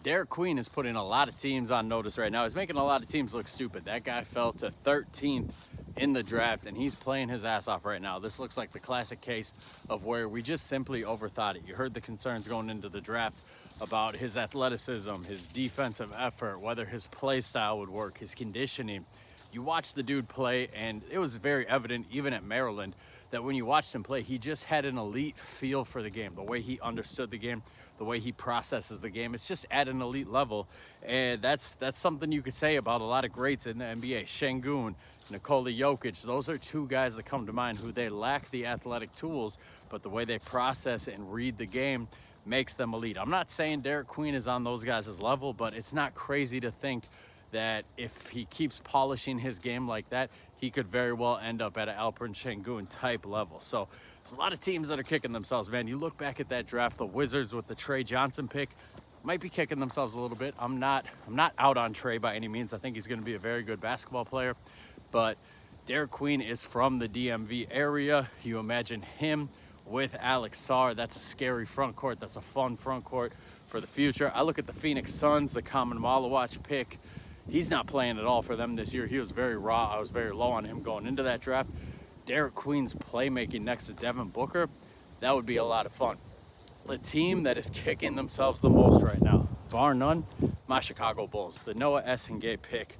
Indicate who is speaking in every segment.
Speaker 1: Derik Queen is putting a lot of teams on notice right now. He's making a lot of teams look stupid. That guy fell to 13th in the draft, and he's playing his ass off right now. This looks like the classic case of where we just simply overthought it. You heard the concerns going into the draft about his athleticism, his defensive effort, whether his play style would work, his conditioning. You watched the dude play, and it was very evident, even at Maryland, that when you watched him play, he just had an elite feel for the game. The way he understood the game, the way he processes the game, it's just at an elite level. And that's something you could say about a lot of greats in the NBA. Şengün, Nikola Jokic, those are two guys that come to mind who they lack the athletic tools, but the way they process and read the game makes them elite. I'm not saying Derik Queen is on those guys' level, but it's not crazy to think that if he keeps polishing his game like that, he could very well end up at an Alperen Şengün type level. So there's a lot of teams that are kicking themselves, man. You look back at that draft, the Wizards with the Trey Johnson pick might be kicking themselves a little bit. I'm not out on Trey by any means. I think he's going to be a very good basketball player, but Derik Queen is from the DMV area. You imagine him with Alex Sarr. That's a scary front court. That's a fun front court for the future. I look at the Phoenix Suns, the Common Malawach pick. He's not playing at all for them this year. He was very raw. I was very low on him going into that draft. Derik Queen's playmaking next to Devin Booker, that would be a lot of fun. The team that is kicking themselves the most right now, bar none, my Chicago Bulls. The Noah Essengay pick,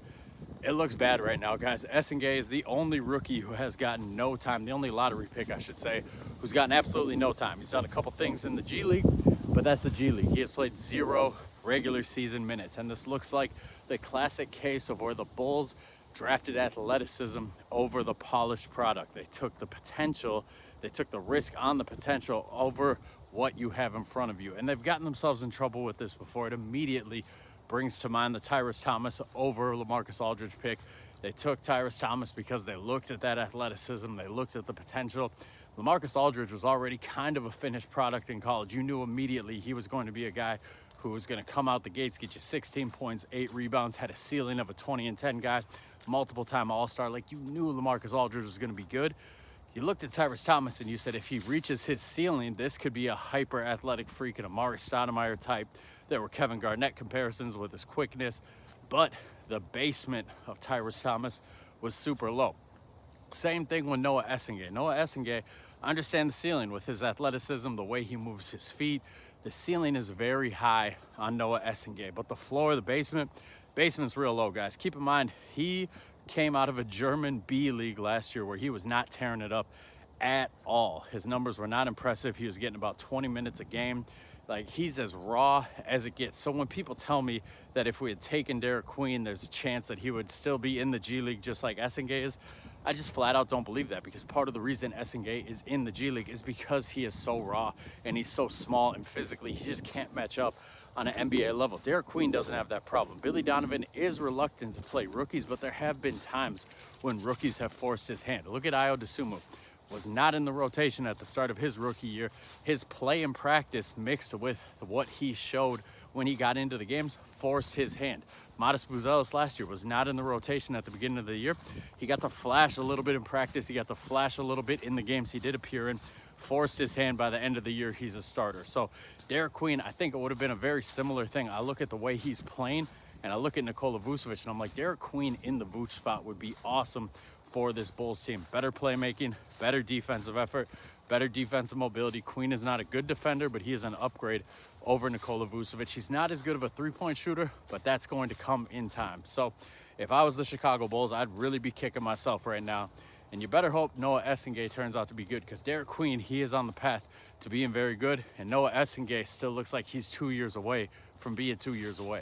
Speaker 1: it looks bad right now, guys. Essengay is the only rookie who has gotten no time, the only lottery pick, I should say, who's gotten absolutely no time. He's done a couple things in the G League, but that's the G League. He has played 0 regular season minutes, and this looks like the classic case of where the Bulls drafted athleticism over the polished product. They took the potential, they took the risk on the potential over what you have in front of you, and they've gotten themselves in trouble with this before. It immediately brings to mind the Tyrese Thomas over LaMarcus Aldridge pick. They took Tyrese Thomas because they looked at that athleticism, they looked at the potential. LaMarcus Aldridge was already kind of a finished product in college. You knew immediately he was going to be a guy who was going to come out the gates, get you 16 points, 8 rebounds, had a ceiling of a 20 and 10 guy, multiple-time All-Star. Like, you knew LaMarcus Aldridge was going to be good. You looked at Tyrese Thomas and you said, if he reaches his ceiling, this could be a hyper-athletic freak, an Amari Stoudemire type. There were Kevin Garnett comparisons with his quickness, but the basement of Tyrese Thomas was super low. Same thing with Noah Essengay. Noah Essengay, I understand the ceiling with his athleticism, the way he moves his feet. The ceiling is very high on Noah Essengay, but the floor, the basement's real low, guys. Keep in mind, he came out of a German B League last year where he was not tearing it up at all. His numbers were not impressive. He was getting about 20 minutes a game. Like, he's as raw as it gets. So when people tell me that if we had taken Derik Queen, there's a chance that he would still be in the G League just like Essengay is, I just flat out don't believe that, because part of the reason Essengay is in the G League is because he is so raw and he's so small, and physically he just can't match up on an NBA level. Derik Queen doesn't have that problem. Billy Donovan is reluctant to play rookies, but there have been times when rookies have forced his hand. Look at Ayo Dosunmu. Was not in the rotation at the start of his rookie year. His play and practice mixed with what he showed when he got into the games forced his hand. Modest Buzelis last year was not in the rotation at the beginning of the year. He got to flash a little bit in practice. He got to flash a little bit in the games he did appear in. Forced his hand. By the end of the year, he's a starter. So Derik Queen, I think it would have been a very similar thing. I look at the way he's playing, and I look at Nikola Vucevic, and I'm like, Derik Queen in the Vooch spot would be awesome for this Bulls team. Better playmaking, better defensive effort, better defensive mobility. Queen is not a good defender, but he is an upgrade over Nikola Vucevic. He's not as good of a three-point shooter, but that's going to come in time. So if I was the Chicago Bulls, I'd really be kicking myself right now. And you better hope Noah Essengay turns out to be good, because Derik Queen, he is on the path to being very good, and Noah Essengay still looks like he's 2 years away from being 2 years away.